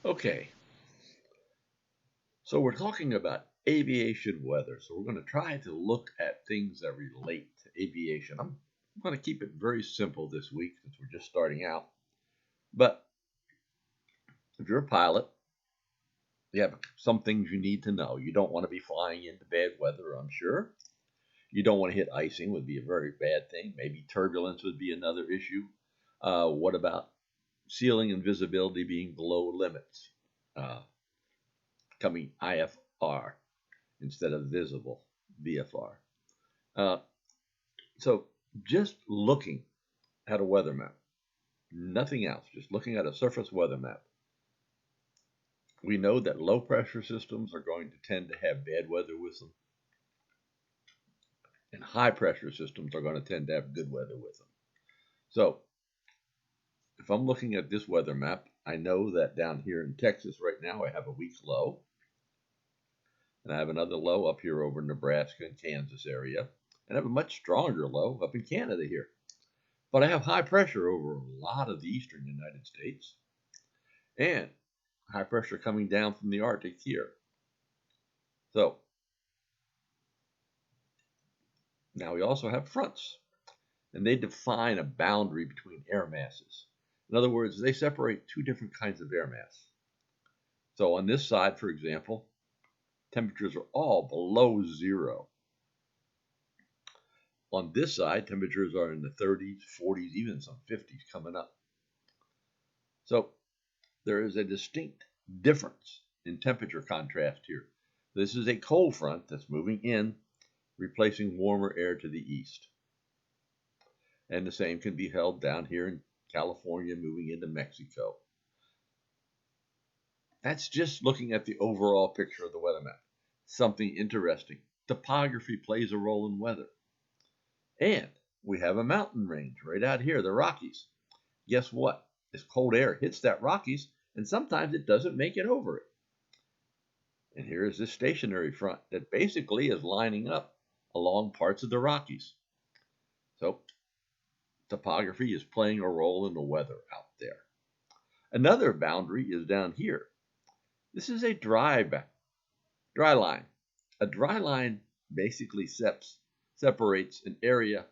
Okay, so we're talking about aviation weather. So we're going to try to look at things that relate to aviation. I'm going to keep it very simple this week since we're just starting out. But if you're a pilot, you have some things you need to know. You don't want to be flying into bad weather, I'm sure. You don't want to hit icing, would be a very bad thing. Maybe turbulence would be another issue. What about ceiling and visibility being below limits? Coming IFR instead of visible VFR. Uh, so just looking at a weather map, nothing else, just looking at a surface weather map, we know that low pressure systems are going to tend to have bad weather with them, and high pressure systems are going to tend to have good weather with them. So if I'm looking at this weather map, I know that down here in Texas right now I have a weak low, and I have another low up here over Nebraska and Kansas area, and I have a much stronger low up in Canada here. But I have high pressure over a lot of the eastern United States, and high pressure coming down from the Arctic here. So now we also have fronts, and they define a boundary between air masses. In other words, they separate two different kinds of air mass. So on this side, for example, temperatures are all below zero. On this side, temperatures are in the 30s, 40s, even some 50s coming up. So there is a distinct difference in temperature contrast here. This is a cold front that's moving in, replacing warmer air to the east. And the same can be held down here in California, moving into Mexico. That's just looking at the overall picture of the weather map. Something interesting. Topography plays a role in weather. And we have a mountain range right out here, the Rockies. Guess what? This cold air hits that Rockies, and sometimes it doesn't make it over it. And here is this stationary front that basically is lining up along parts of the Rockies. So topography is playing a role in the weather out there. Another boundary is down here. This is a dry line. A dry line basically separates an area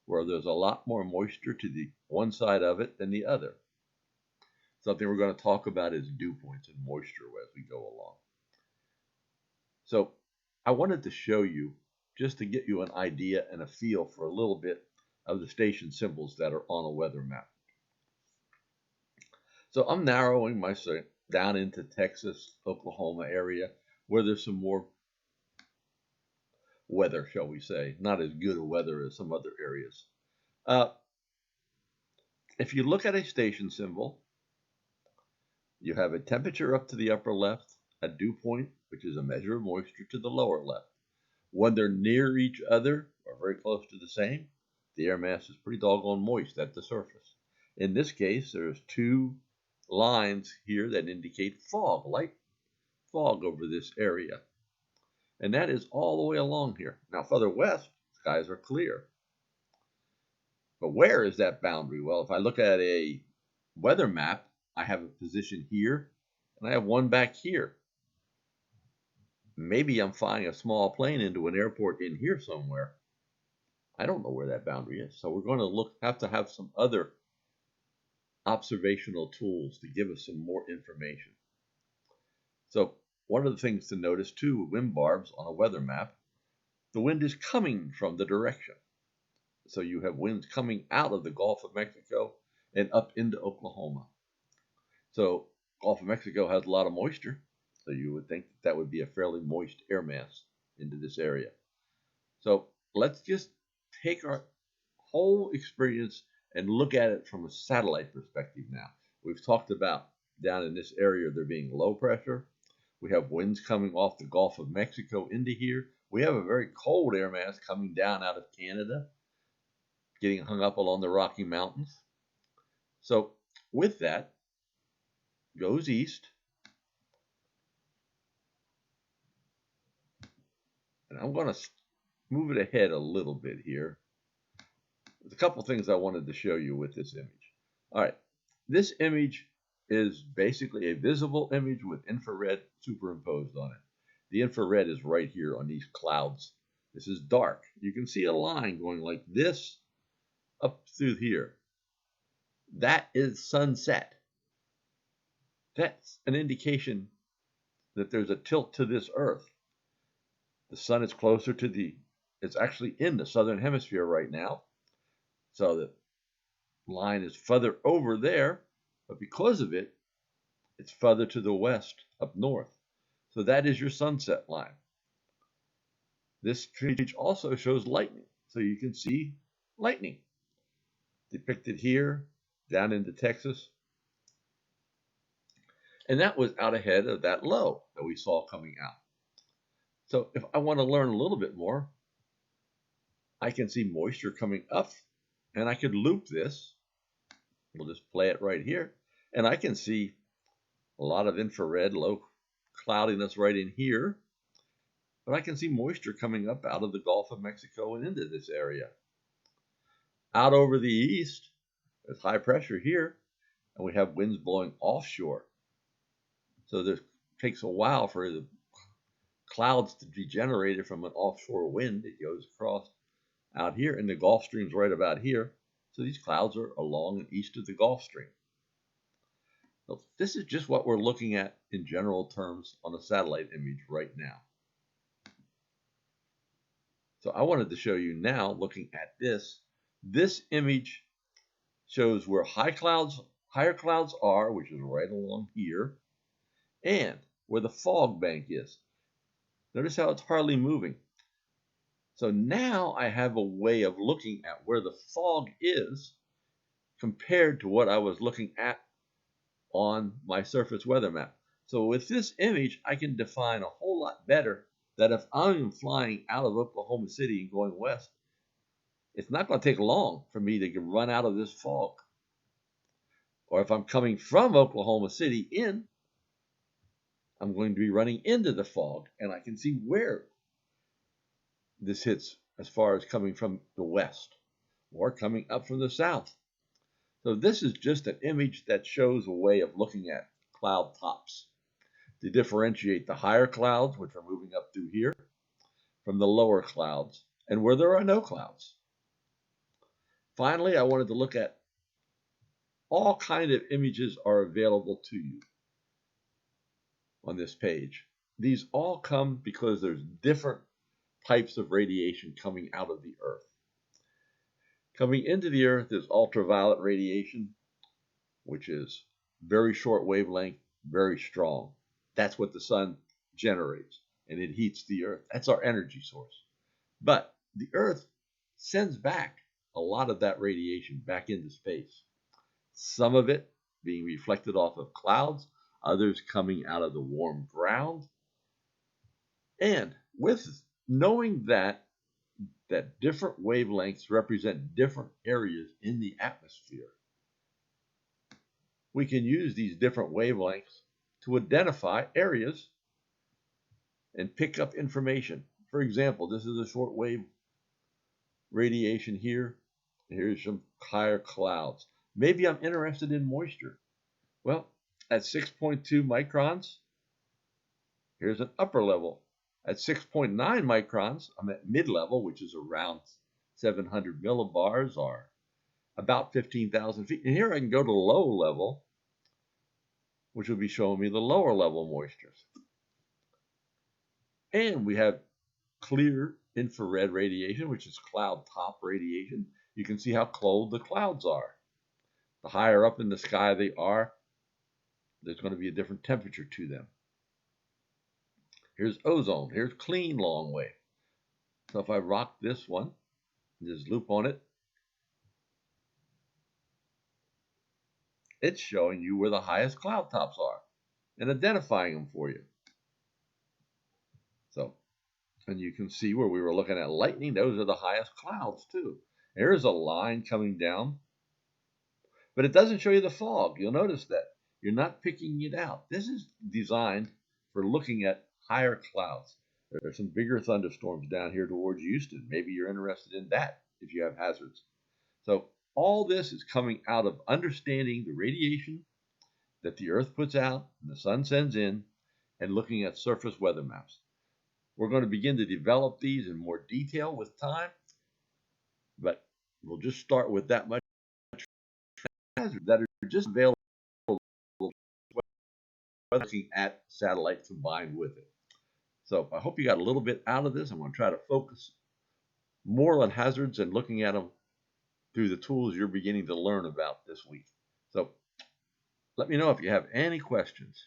where there's a lot more moisture to the one side of it than the other. Something we're going to talk about is dew points and moisture as we go along. So I wanted to show you, just to get you an idea and a feel for a little bit of the station symbols that are on a weather map. So I'm narrowing my search down into Texas, Oklahoma area, where there's some more weather, shall we say, not as good a weather as some other areas. If you look at a station symbol, you have a temperature up to the upper left, a dew point, which is a measure of moisture, to the lower left. When they're near each other or very close to the same, the air mass is pretty doggone moist at the surface. In this case, there's two lines here that indicate fog, light fog over this area. And that is all the way along here. Now, further west, skies are clear. But where is that boundary? Well, if I look at a weather map, I have a position here, and I have one back here. Maybe I'm flying a small plane into an airport in here somewhere. I don't know where that boundary is. So we're going to have to have some other observational tools to give us some more information. So one of the things to notice too, with wind barbs on a weather map, the wind is coming from the direction. So you have winds coming out of the Gulf of Mexico and up into Oklahoma. So Gulf of Mexico has a lot of moisture, so you would think that would be a fairly moist air mass into this area. So let's just take our whole experience and look at it from a satellite perspective now. We've talked about down in this area there being low pressure. We have winds coming off the Gulf of Mexico into here. We have a very cold air mass coming down out of Canada, getting hung up along the Rocky Mountains. So with that, goes east. And I'm going to move it ahead a little bit here. There's a couple things I wanted to show you with this image. All right, this image is basically a visible image with infrared superimposed on it. The infrared is right here on these clouds. This is dark. You can see a line going like this up through here. That is sunset. That's an indication that there's a tilt to this Earth. The sun is closer to it's actually in the southern hemisphere right now. So the line is further over there, but because of it, it's further to the west, up north. So that is your sunset line. This image also shows lightning. So you can see lightning depicted here, down into Texas. And that was out ahead of that low that we saw coming out. So if I want to learn a little bit more, I can see moisture coming up, and I could loop this. We'll just play it right here, and I can see a lot of infrared, low cloudiness right in here, but I can see moisture coming up out of the Gulf of Mexico and into this area. Out over the east, there's high pressure here, and we have winds blowing offshore. So it takes a while for the clouds to be generated from an offshore wind. It goes across out here, and the Gulf Stream's right about here. So these clouds are along and east of the Gulf Stream. So this is just what we're looking at in general terms on a satellite image right now. So I wanted to show you now, looking at this. This image shows where higher clouds are, which is right along here, and where the fog bank is. Notice how it's hardly moving. So now I have a way of looking at where the fog is compared to what I was looking at on my surface weather map. So with this image, I can define a whole lot better that if I'm flying out of Oklahoma City and going west, it's not going to take long for me to run out of this fog. Or if I'm coming from Oklahoma City in, I'm going to be running into the fog, and I can see where this hits as far as coming from the west or coming up from the south. So this is just an image that shows a way of looking at cloud tops to differentiate the higher clouds, which are moving up through here, from the lower clouds and where there are no clouds. Finally, I wanted to look at all kinds of images are available to you on this page. These all come because there's different types of radiation coming out of the Earth. Coming into the Earth is ultraviolet radiation, which is very short wavelength, very strong. That's what the sun generates, and it heats the Earth. That's our energy source. But the Earth sends back a lot of that radiation back into space. Some of it being reflected off of clouds, others coming out of the warm ground. And with knowing that different wavelengths represent different areas in the atmosphere, we can use these different wavelengths to identify areas and pick up information. For example, this is a short wave radiation here. Here's some higher clouds. Maybe I'm interested in moisture. Well, at 6.2 microns, here's an upper level. At 6.9 microns, I'm at mid-level, which is around 700 millibars, or about 15,000 feet. And here I can go to low level, which will be showing me the lower level moistures. And we have clear infrared radiation, which is cloud top radiation. You can see how cold the clouds are. The higher up in the sky they are, there's going to be a different temperature to them. Here's ozone. Here's clean long wave. So if I rock this one, just loop on it, it's showing you where the highest cloud tops are and identifying them for you. So, and you can see where we were looking at lightning. Those are the highest clouds too. There's a line coming down, but it doesn't show you the fog. You'll notice that you're not picking it out. This is designed for looking at higher clouds. There's some bigger thunderstorms down here towards Houston. Maybe you're interested in that if you have hazards. So all this is coming out of understanding the radiation that the Earth puts out and the sun sends in, and looking at surface weather maps. We're going to begin to develop these in more detail with time, but we'll just start with that much that are just available looking at satellite combined with it. So I hope you got a little bit out of this. I'm going to try to focus more on hazards and looking at them through the tools you're beginning to learn about this week. So let me know if you have any questions.